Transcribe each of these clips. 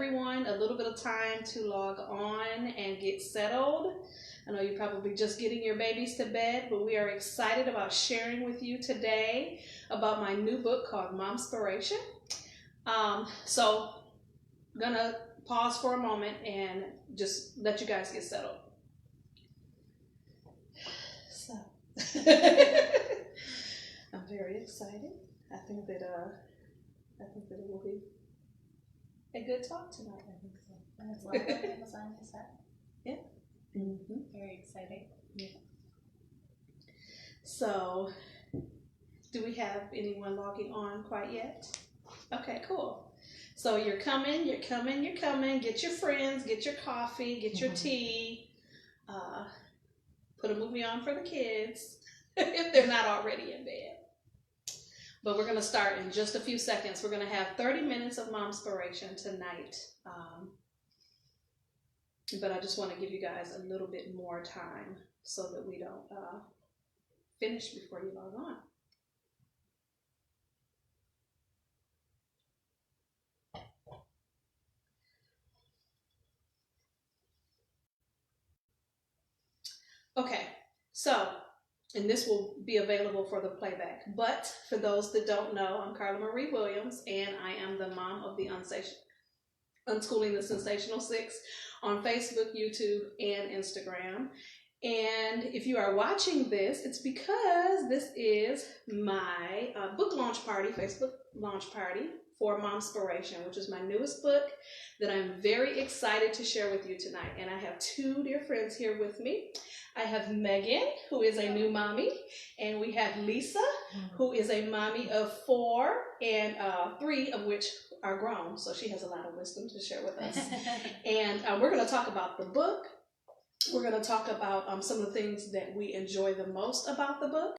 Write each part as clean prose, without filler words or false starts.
everyone a little bit of time to log on and get settled. I know you're probably just getting your babies to bed, but we are excited about sharing with you today about my new book called Momspiration. So I'm gonna pause for a moment and just let you guys get settled. So I'm very excited. I think that it will be a good talk tonight. I think so. And it's live on Amazon, is that? Yeah. Mm-hmm. Very exciting. Yeah. So, do we have anyone logging on quite yet? Okay, cool. So you're coming. Get your friends, get your coffee, get your tea. Put a movie on for the kids if they're not already in bed. But we're going to start in just a few seconds. We're going to have 30 minutes of Momspiration tonight. But I just want to give you guys a little bit more time so that we don't finish before you log on. Okay, so, and this will be available for the playback, but for those that don't know, I'm Karla Marie Williams, and I am the mom of the Unschooling the Sensational Six on Facebook, YouTube, and Instagram. And if you are watching this, it's because this is my book launch party, Facebook launch party for Momspiration, which is my newest book that I'm very excited to share with you tonight. And I have two dear friends here with me. I have Megan, who is a new mommy, and we have Lisa, who is a mommy of 4, and 3 of which are grown, so she has a lot of wisdom to share with us. And we're going to talk about the book. We're going to talk about some of the things that we enjoy the most about the book.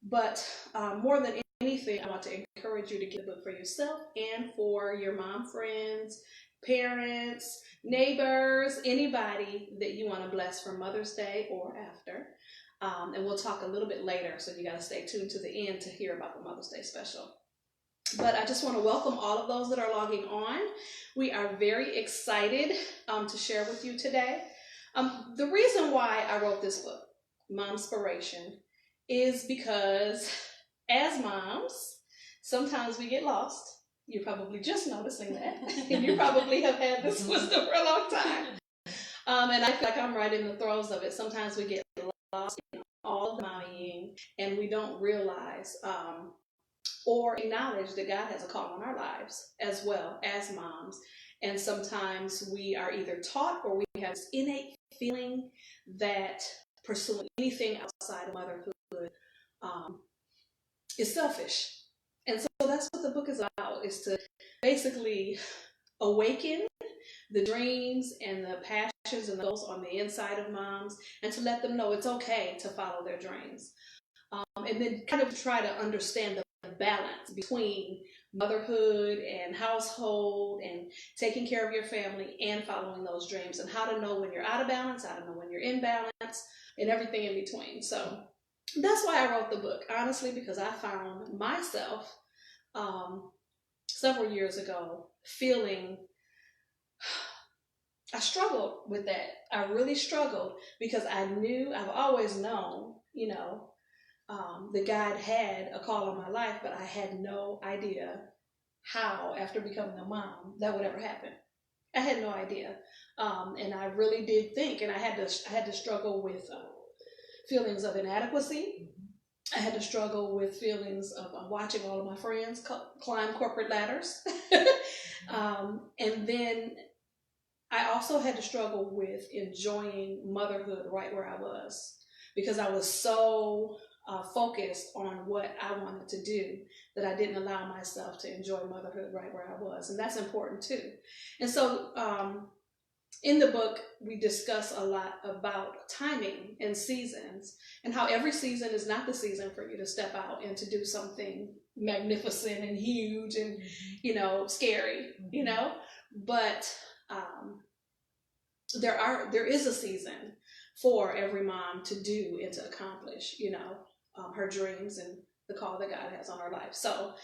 But more than anything, I want to encourage you to get the book for yourself and for your mom friends, parents, neighbors, anybody that you want to bless for Mother's Day or after. And we'll talk a little bit later, so you got to stay tuned to the end to hear about the Mother's Day special. But I just want to welcome all of those that are logging on. We are very excited to share with you today. The reason why I wrote this book, Momspiration, is because as moms, sometimes we get lost. You're probably just noticing that. And you probably have had this wisdom for a long time. And I feel like I'm right in the throes of it. Sometimes we get lost in all the mommying, and we don't realize or acknowledge that God has a call on our lives as well as moms. And sometimes we are either taught or we have this innate feeling that pursuing anything outside of motherhood is selfish. And so that's what the book is about, is to basically awaken the dreams and the passions and the goals on the inside of moms, and to let them know it's okay to follow their dreams. And then kind of try to understand the balance between motherhood and household and taking care of your family and following those dreams, and how to know when you're out of balance, how to know when you're in balance, and everything in between. So that's why I wrote the book, honestly, because I found myself several years ago feeling, I struggled with that. I really struggled because I've always known, that God had a call on my life, but I had no idea how, after becoming a mom, that would ever happen. I had no idea. And I really did think, and I had to struggle with feelings of inadequacy. I had to struggle with feelings of watching all of my friends climb corporate ladders. And then I also had to struggle with enjoying motherhood right where I was, because I was so focused on what I wanted to do that I didn't allow myself to enjoy motherhood right where I was. And that's important too. And so in the book, we discuss a lot about timing and seasons, and how every season is not the season for you to step out and to do something magnificent and huge and, scary, but there is a season for every mom to do and to accomplish, her dreams and the call that God has on her life. So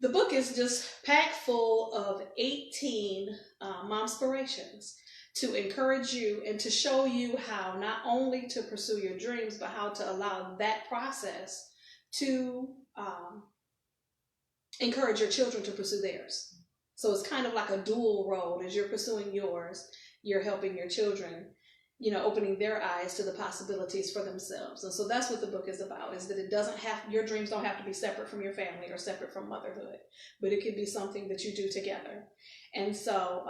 the book is just packed full of 18 momspirations to encourage you and to show you how not only to pursue your dreams, but how to allow that process to encourage your children to pursue theirs. So it's kind of like a dual role. As you're pursuing yours, you're helping your children, opening their eyes to the possibilities for themselves. And so that's what the book is about, is that it doesn't have, your dreams don't have to be separate from your family or separate from motherhood, but it could be something that you do together. And so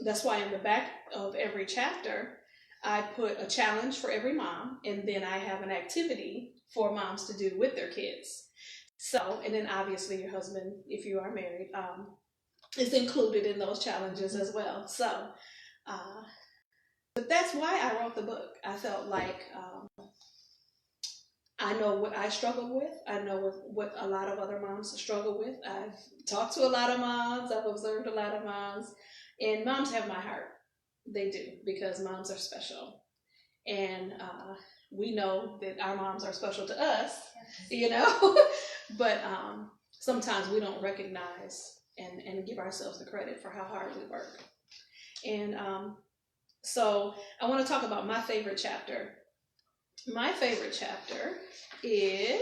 that's why in the back of every chapter, I put a challenge for every mom, and then I have an activity for moms to do with their kids. So, and then obviously your husband, if you are married, is included in those challenges as well. So, but that's why I wrote the book. I felt like I know what I struggle with. I know what a lot of other moms struggle with. I've talked to a lot of moms. I've observed a lot of moms. And moms have my heart. They do, because moms are special. And we know that our moms are special to us, but sometimes we don't recognize and give ourselves the credit for how hard we work. And so I want to talk about my favorite chapter. My favorite chapter is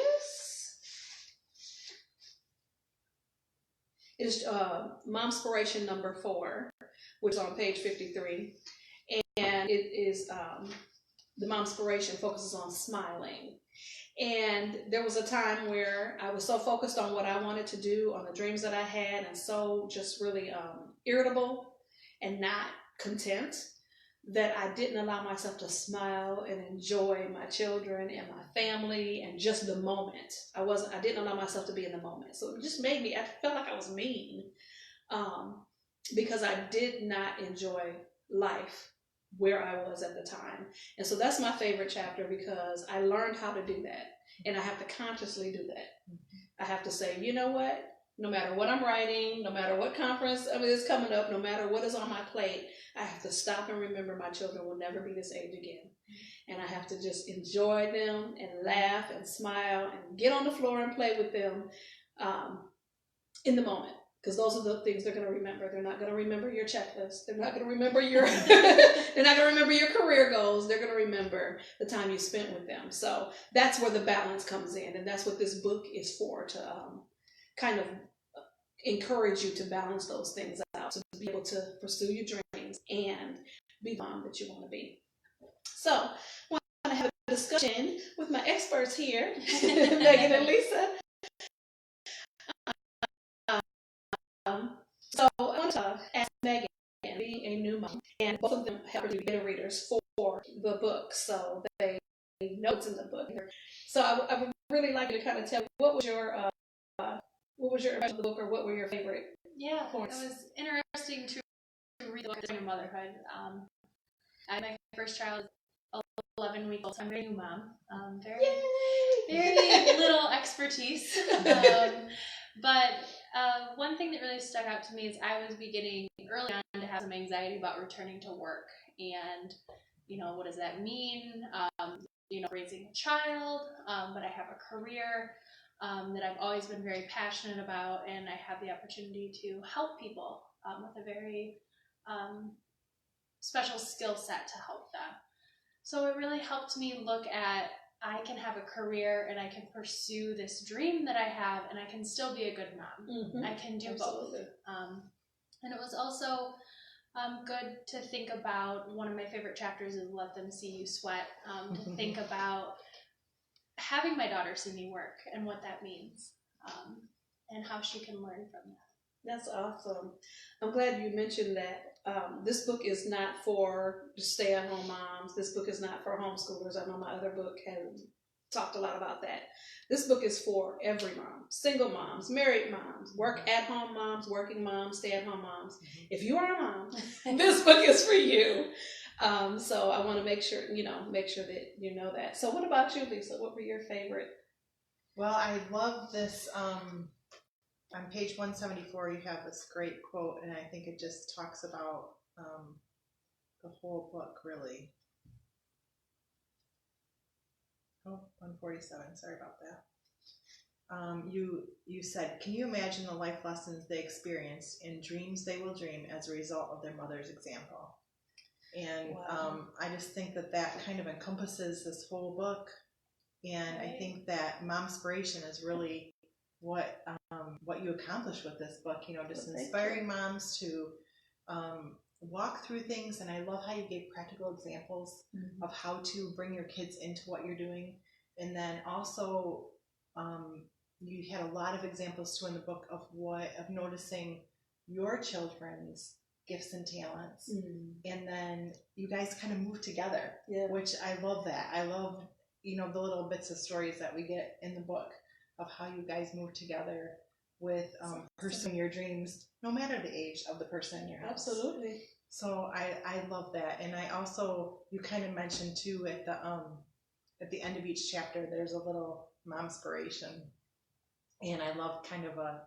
Momspiration number 4, which is on page 53. And it is the Momspiration focuses on smiling. And there was a time where I was so focused on what I wanted to do, on the dreams that I had, and so just really irritable and not content, that I didn't allow myself to smile and enjoy my children and my family and just the moment. I didn't allow myself to be in the moment. So it just made me, I felt like I was mean because I did not enjoy life where I was at the time. And so that's my favorite chapter, because I learned how to do that. And I have to consciously do that. I have to say, you know what? No matter what I'm writing, no matter what conference is coming up, no matter what is on my plate, I have to stop and remember my children will never be this age again. And I have to just enjoy them and laugh and smile and get on the floor and play with them in the moment. Because those are the things they're going to remember. They're not going to remember your checklist. They're not going to remember your they're not going to remember your career goals. They're going to remember the time you spent with them. So that's where the balance comes in. And that's what this book is for, to kind of encourage you to balance those things out, to be able to pursue your dreams and be the mom that you want to be. So I want to have a discussion with my experts here, Megan and Lisa. So I want to ask Megan, being a new mom, and both of them help you beta readers for the book, so they know what's in the book. So I would really like you to kind of tell me, what was your impression of the book, or what were your favorite points? It was interesting to read the book during motherhood. My first child is 11 weeks old, so I'm a very new mom. Very little expertise. But one thing that really stuck out to me is I was beginning early on to have some anxiety about returning to work, and what does that mean? Raising a child, but I have a career that I've always been very passionate about, and I have the opportunity to help people with a very special skill set to help them. So it really helped me look at, I can have a career and I can pursue this dream that I have, and I can still be a good mom. Mm-hmm. I can do Absolutely. Both. And it was also good to think about, one of my favorite chapters is Let Them See You Sweat, to think about having my daughter see me work and what that means, and how she can learn from that. That's awesome. I'm glad you mentioned that. This book is not for stay-at-home moms. This book is not for homeschoolers. I know my other book has talked a lot about that. This book is for every mom, single moms, married moms, work-at-home moms, working moms, stay-at-home moms. Mm-hmm. If you are a mom, this book is for you. So I want to make sure that you know that. So what about you, Lisa? What were your favorite? Well, I love this. On page 174, you have this great quote, and I think it just talks about the whole book, really. Oh, 147. Sorry about that. you said, can you imagine the life lessons they experienced in dreams they will dream as a result of their mother's example? And Wow. I just think that kind of encompasses this whole book. And I think that Momspiration is really what you accomplish with this book. Just inspiring moms to walk through things. And I love how you gave practical examples of how to bring your kids into what you're doing. And then also, you had a lot of examples too in the book of noticing your children's gifts and talents. And then you guys kind of move together, which I love that. I love, the little bits of stories that we get in the book of how you guys move together with pursuing your dreams, no matter the age of the person in your house. Absolutely. So I love that. And I also, you kind of mentioned too at the end of each chapter, there's a little Momspiration. And I love kind of a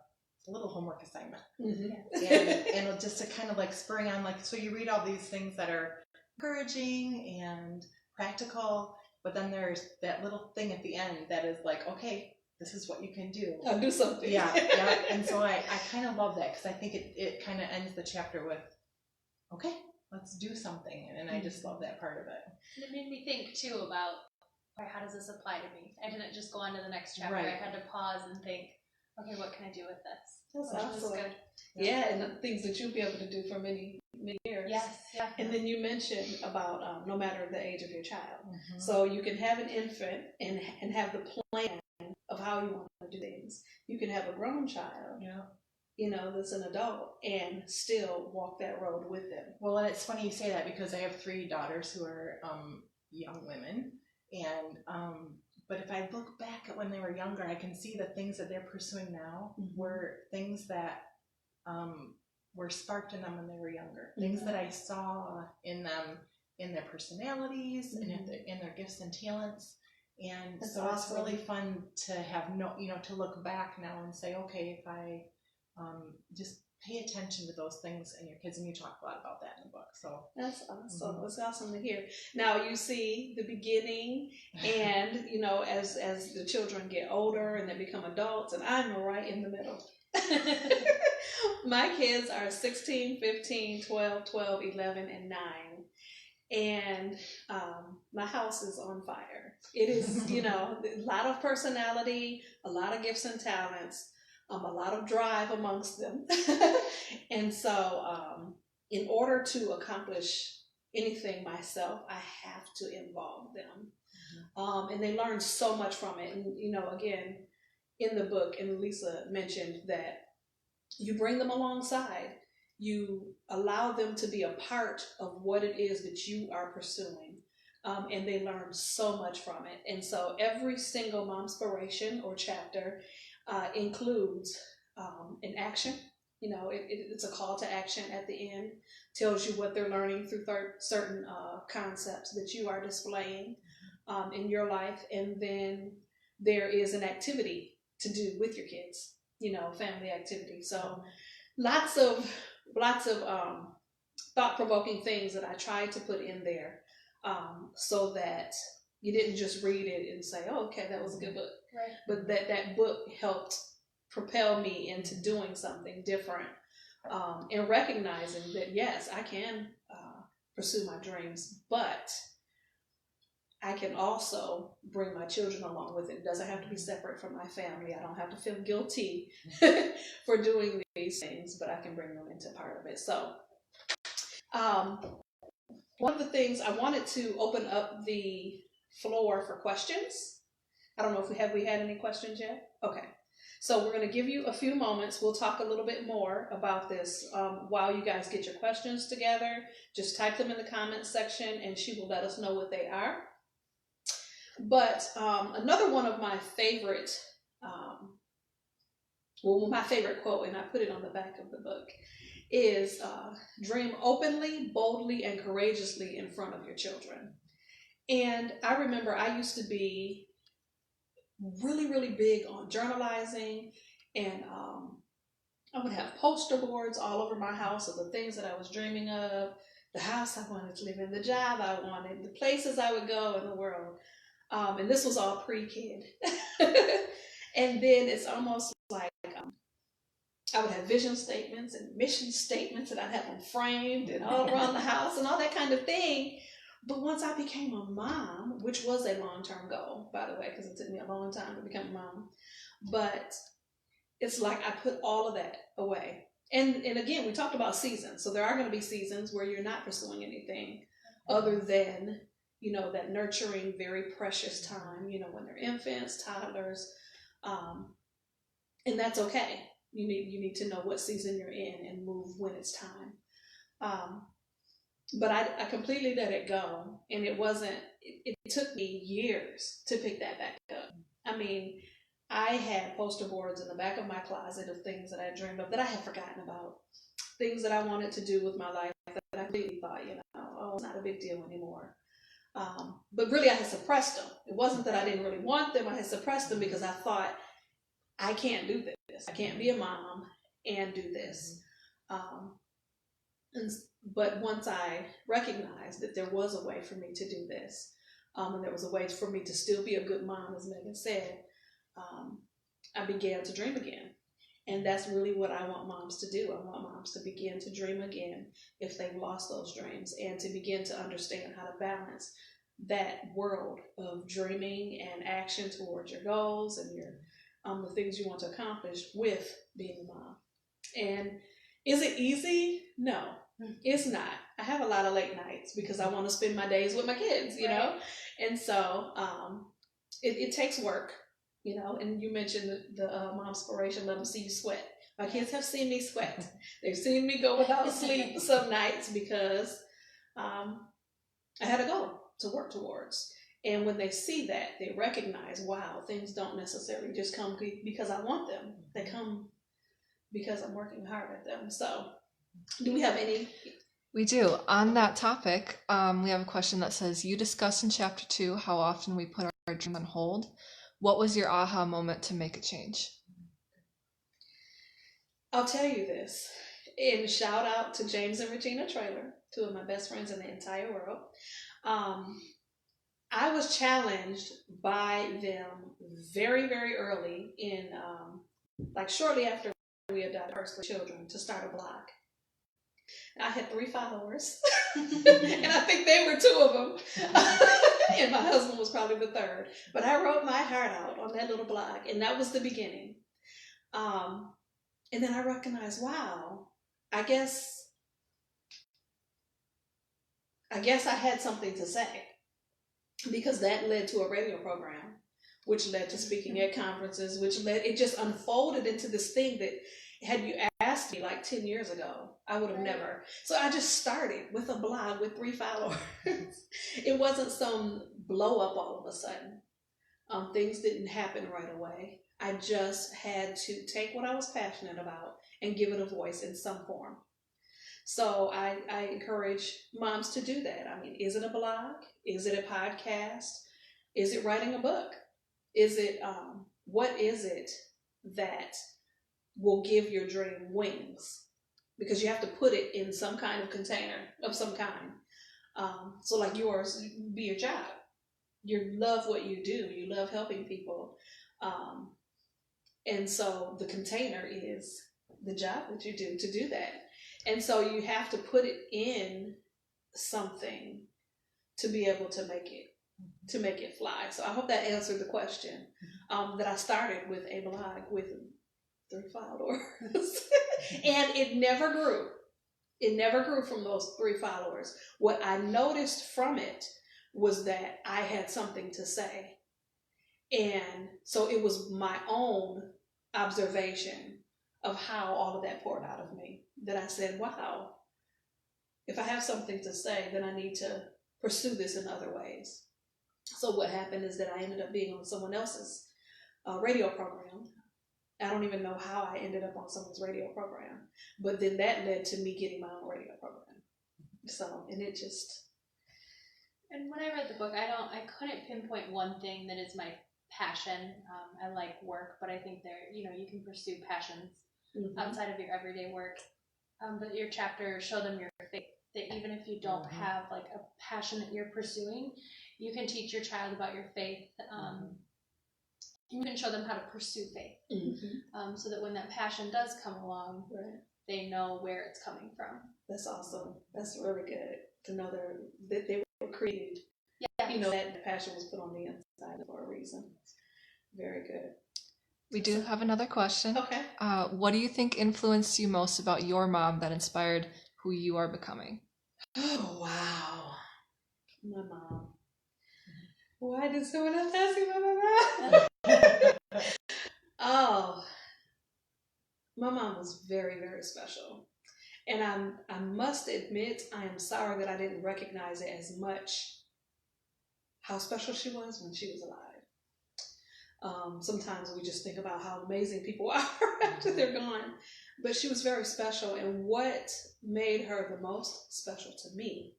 little homework assignment. And just to kind of like spring on, so you read all these things that are encouraging and practical, but then there's that little thing at the end that is like, okay, this is what you can do. I'll do something. Yeah. And so I kind of love that, because I think it kind of ends the chapter with, okay, let's do something. And I just love that part of it. And it made me think too about, how does this apply to me? I didn't just go on to the next chapter. Right. I had to pause and think, okay, what can I do with this? That's Which awesome. was good. Yeah, and the things that you'll be able to do for many, many years. Yes, yeah. And then you mentioned about no matter the age of your child. So you can have an infant and have the plan of how you want to do things. You can have a grown child, that's an adult, and still walk that road with them. Well, and it's funny you say that, because I have 3 daughters who are young women. And but if I look back at when they were younger, I can see the things that they're pursuing now were things that were sparked in them when they were younger. Things that I saw in them, in their personalities, and in their gifts and talents. And That's so awesome. It's really fun to have to look back now and say, okay, if I just pay attention to those things in your kids, and you talk a lot about that in the book. So that's awesome. It's awesome to hear. Now you see the beginning, and as the children get older and they become adults, and I'm right in the middle. My kids are 16, 15, 12, 11, and 9. And my house is on fire. It is, a lot of personality, a lot of gifts and talents, a lot of drive amongst them. And so in order to accomplish anything myself, I have to involve them. And they learn so much from it. And, again, in the book, and Lisa mentioned that you bring them alongside. You allow them to be a part of what it is that you are pursuing. And they learn so much from it. And so every single Momspiration or chapter includes an action. It's a call to action at the end, tells you what they're learning through certain concepts that you are displaying in your life. And then there is an activity to do with your kids, family activity. So lots of thought-provoking things that I tried to put in there so that you didn't just read it and say, oh, okay, that was a good book. Right. But that book helped propel me into doing something different and recognizing that, yes, I can pursue my dreams, but I can also bring my children along with it. It doesn't have to be separate from my family. I don't have to feel guilty for doing these things, but I can bring them into part of it. So one of the things I wanted to open up the floor for questions. I don't know if we had any questions yet. Okay. So we're going to give you a few moments. We'll talk a little bit more about this while you guys get your questions together. Just type them in the comments section and she will let us know what they are. But another one of my favorite, my favorite quote, and I put it on the back of the book, is dream openly, boldly, and courageously in front of your children. And I remember I used to be really, really big on journalizing, and I would have poster boards all over my house of the things that I was dreaming of, the house I wanted to live in, the job I wanted, the places I would go in the world. And this was all pre-kid. And then it's almost like I would have vision statements and mission statements that I'd have them framed and all around the house and all that kind of thing. But once I became a mom, which was a long-term goal, by the way, because it took me a long time to become a mom, but it's like I put all of that away. And again, we talked about seasons. So there are going to be seasons where you're not pursuing anything other than, that nurturing, very precious time, when they're infants, toddlers. And that's okay. You need to know what season you're in and move when it's time. But I completely let it go. And it took me years to pick that back up. I mean, I had poster boards in the back of my closet of things that I dreamed of that I had forgotten about. Things that I wanted to do with my life that I completely thought, oh, it's not a big deal anymore. But really I had suppressed them. It wasn't that I didn't really want them. I had suppressed them because I thought, I can't do this. I can't be a mom and do this. But once I recognized that there was a way for me to do this, and there was a way for me to still be a good mom, as Megan said, I began to dream again. And that's really what I want moms to do. I want moms to begin to dream again if they've lost those dreams, and to begin to understand how to balance that world of dreaming and action towards your goals and your the things you want to accomplish with being a mom. And is it easy? No, it's not. I have a lot of late nights because I want to spend my days with my kids, you know? And so it takes work, and you mentioned the mom spiration, let them see you sweat. My kids have seen me sweat. They've seen me go without sleep some nights because I had a goal to work towards. And when they see that, they recognize, wow, things don't necessarily just come because I want them. They come because I'm working hard at them. So do we have any? We do. On that topic, we have a question that says, you discussed in chapter 2 how often we put our dream on hold. What was your aha moment to make a change? I'll tell you this. And shout out to James and Regina Traylor, two of my best friends in the entire world. I was challenged by them very, very early in, shortly after we adopted our first children, to start a blog. I had 3 followers, and I think they were 2 of them, and my husband was probably the 3rd. But I wrote my heart out on that little blog, and that was the beginning. And then I recognized, wow, I guess I had something to say, because that led to a radio program, which led to speaking at conferences, it just unfolded into this thing that, had you asked me like 10 years ago, I would have never. So I just started with a blog with 3 followers. It wasn't some blow up all of a sudden. Things didn't happen right away. I just had to take what I was passionate about and give it a voice in some form. So I encourage moms to do that. I mean, is it a blog? Is it a podcast? Is it writing a book? Is it, what is it that will give your dream wings? Because you have to put it in some kind of container of some kind. So like yours, be your job. You love what you do. You love helping people. And so the container is the job that you do to do that. And so you have to put it in something to be able to make it fly. So I hope that answered the question. That I started with a blog with 3 followers. And it never grew. It never grew from those 3 followers. What I noticed from it was that I had something to say. And so it was my own observation of how all of that poured out of me, that I said, wow, if I have something to say, then I need to pursue this in other ways. So what happened is that I ended up being on someone else's radio program. I don't even know how I ended up on someone's radio program, but then that led to me getting my own radio program. So, and it just. And when I read the book, I couldn't pinpoint one thing that is my passion. I like work, but I think you can pursue passions outside of your everyday work. But your chapter showed them your faith, that even if you don't have like a passion that you're pursuing, you can teach your child about your faith. we can show them how to pursue faith, so that when that passion does come along, Right. they know where it's coming from. That's awesome. That's really good to know that they were created. Yeah. You know, that passion was put on the inside for a reason. Very good. We do have another question. Okay. What do you think influenced you most about your mom that inspired who you are becoming? Oh, wow. My mom. Why did someone else ask me about my mom? Oh, my mom was very, very special. And I must admit, I am sorry that I didn't recognize it as much how special she was when she was alive. Sometimes we just think about how amazing people are after they're gone. But she was very special. And what made her the most special to me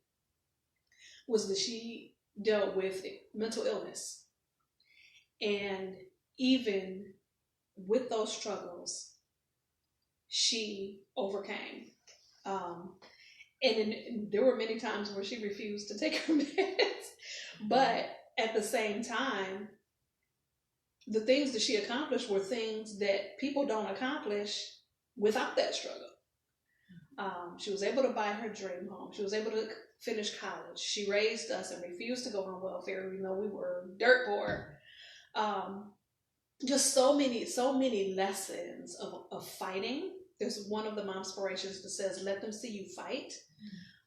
was that she dealt with mental illness. And even with those struggles, she overcame. And there were many times where she refused to take her meds. But at the same time, the things that she accomplished were things that people don't accomplish without that struggle. She was able to buy her dream home. She was able to finish college. She raised us and refused to go on welfare, even though we were dirt poor. Just so many lessons of fighting. There's one of the mom inspirations that says, "Let them see you fight."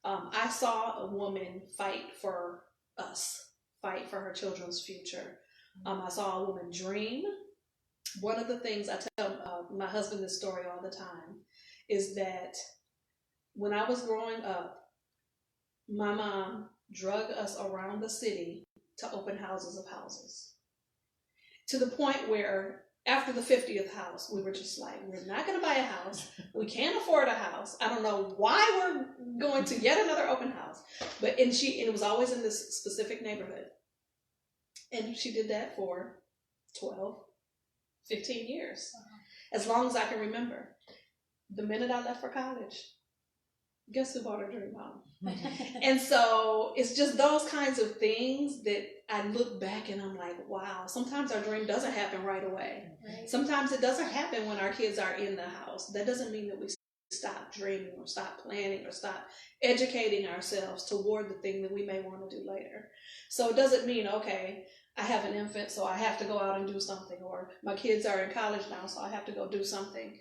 I saw a woman fight for us, fight for her children's future. I saw a woman dream. One of the things I tell my husband this story all the time is that when I was growing up, my mom drug us around the city to open houses of houses. To the point where after the 50th house, we were just like, we're not going to buy a house. We can't afford a house. I don't know why we're going to yet another open house. But it was always in this specific neighborhood. And she did that for 12, 15 years. As long as I can remember. The minute I left for college, guess who bought her dream home? And so it's just those kinds of things that I look back and I'm like, wow, sometimes our dream doesn't happen right away. Right. Sometimes it doesn't happen when our kids are in the house. That doesn't mean that we stop dreaming or stop planning or stop educating ourselves toward the thing that we may want to do later. So it doesn't mean, okay, I have an infant, so I have to go out and do something, or my kids are in college now, so I have to go do something.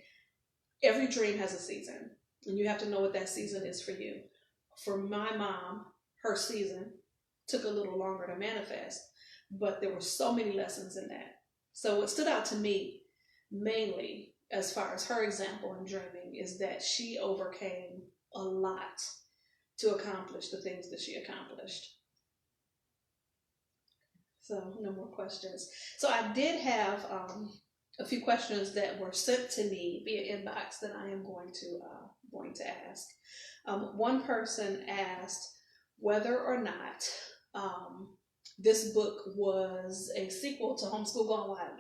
Every dream has a season, and you have to know what that season is for you. For my mom, her season took a little longer to manifest, but there were so many lessons in that. So what stood out to me mainly as far as her example in dreaming is that she overcame a lot to accomplish the things that she accomplished. So no more questions. So I did have a few questions that were sent to me via inbox that I am going to ask. One person asked whether or not this book was a sequel to Homeschool Gone Wild.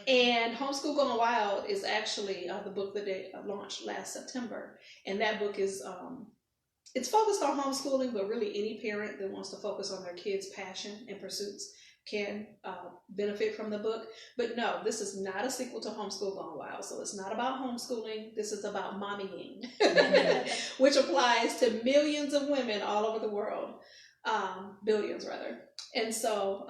And Homeschool Gone Wild is actually the book that they launched last September. And that book is, it's focused on homeschooling, but really any parent that wants to focus on their kids' passion and pursuits can benefit from the book. But no, this is not a sequel to Homeschool Gone Wild. So it's not about homeschooling. This is about mommying, which applies to millions of women all over the world. Billions, rather. And so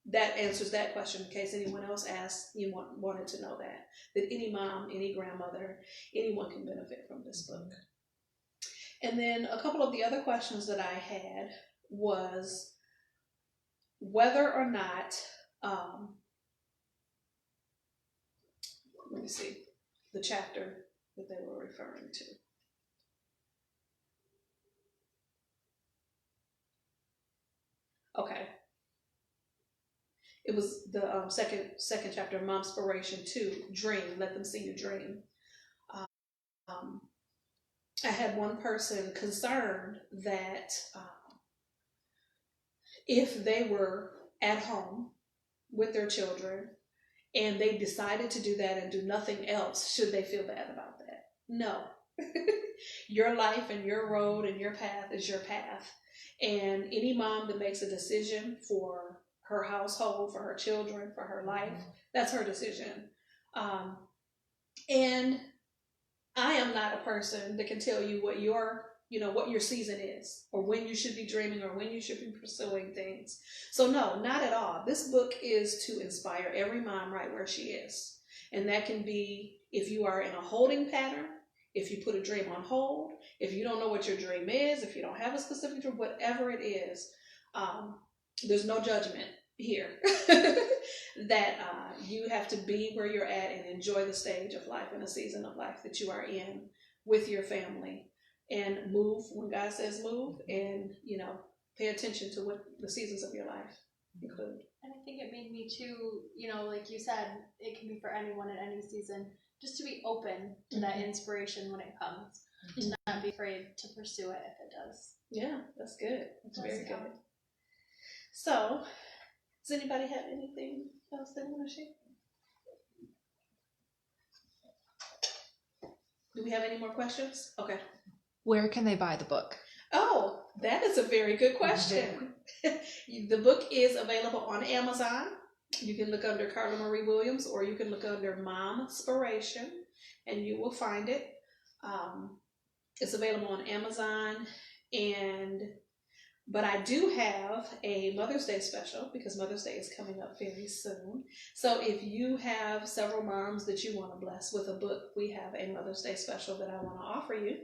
that answers that question in case anyone else asked, you wanted to know that any mom, any grandmother, anyone can benefit from this book. And then a couple of the other questions that I had was whether or not, let me see, the chapter that they were referring to. Okay. It was the second chapter, Mom Spiration 2, Dream, Let Them See You Dream. I had one person concerned that if they were at home with their children and they decided to do that and do nothing else, should they feel bad about that? No. Your life and your road and your path is your path. And any mom that makes a decision for her household, for her children, for her life. That's her decision. And I am not a person that can tell you what your season is, or when you should be dreaming, or when you should be pursuing things. So no, not at all. This book is to inspire every mom right where she is. And that can be if you are in a holding pattern, if you put a dream on hold, if you don't know what your dream is, if you don't have a specific dream, whatever it is, there's no judgment here. That you have to be where you're at and enjoy the stage of life and the season of life that you are in with your family, and move when God says move, and pay attention to what the seasons of your life include. And I think it made me too, like you said, it can be for anyone at any season, just to be open to that inspiration when it comes, to not be afraid to pursue it if it does. Yeah, that's good. That's very good. So, does anybody have anything else they want to share? Do we have any more questions? Okay. Where can they buy the book? Oh, that is a very good question. The book is available on Amazon. You can look under Karla Marie Williams, or you can look under Mom Spiration, and you will find it. It's available on Amazon, but I do have a Mother's Day special, because Mother's Day is coming up very soon. So if you have several moms that you want to bless with a book, we have a Mother's Day special that I want to offer you.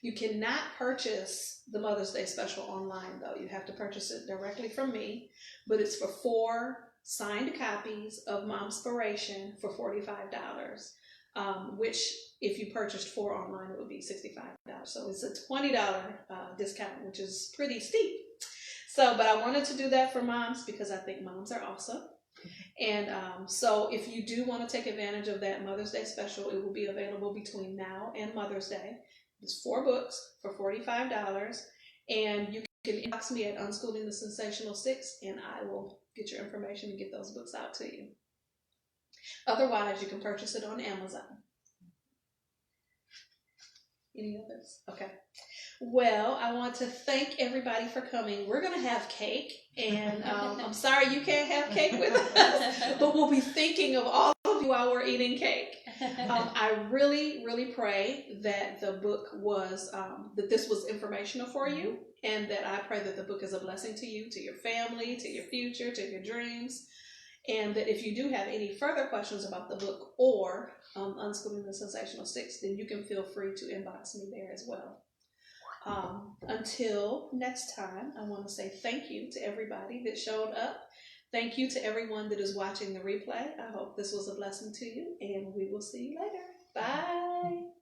You cannot purchase the Mother's Day special online, though. You have to purchase it directly from me, but it's for 4 signed copies of Mom Spiration for $45, which if you purchased 4 online, it would be $65. So it's a $20 discount, which is pretty steep. So, but I wanted to do that for moms because I think moms are awesome. And so if you do want to take advantage of that Mother's Day special, it will be available between now and Mother's Day. It's 4 books for $45, and you can inbox me at Unschooling the Sensational 6, and I will get your information and get those books out to you. Otherwise, you can purchase it on Amazon. Any others? Okay. Well, I want to thank everybody for coming. We're going to have cake, and I'm sorry you can't have cake with us, but we'll be thinking of all of you while we're eating cake. I really, really pray that the book was, that this was informational for you, and that I pray that the book is a blessing to you, to your family, to your future, to your dreams. And that if you do have any further questions about the book or Unschooling the Sensational 6, then you can feel free to inbox me there as well. Until next time, I want to say thank you to everybody that showed up. Thank you to everyone that is watching the replay. I hope this was a blessing to you, and we will see you later. Bye.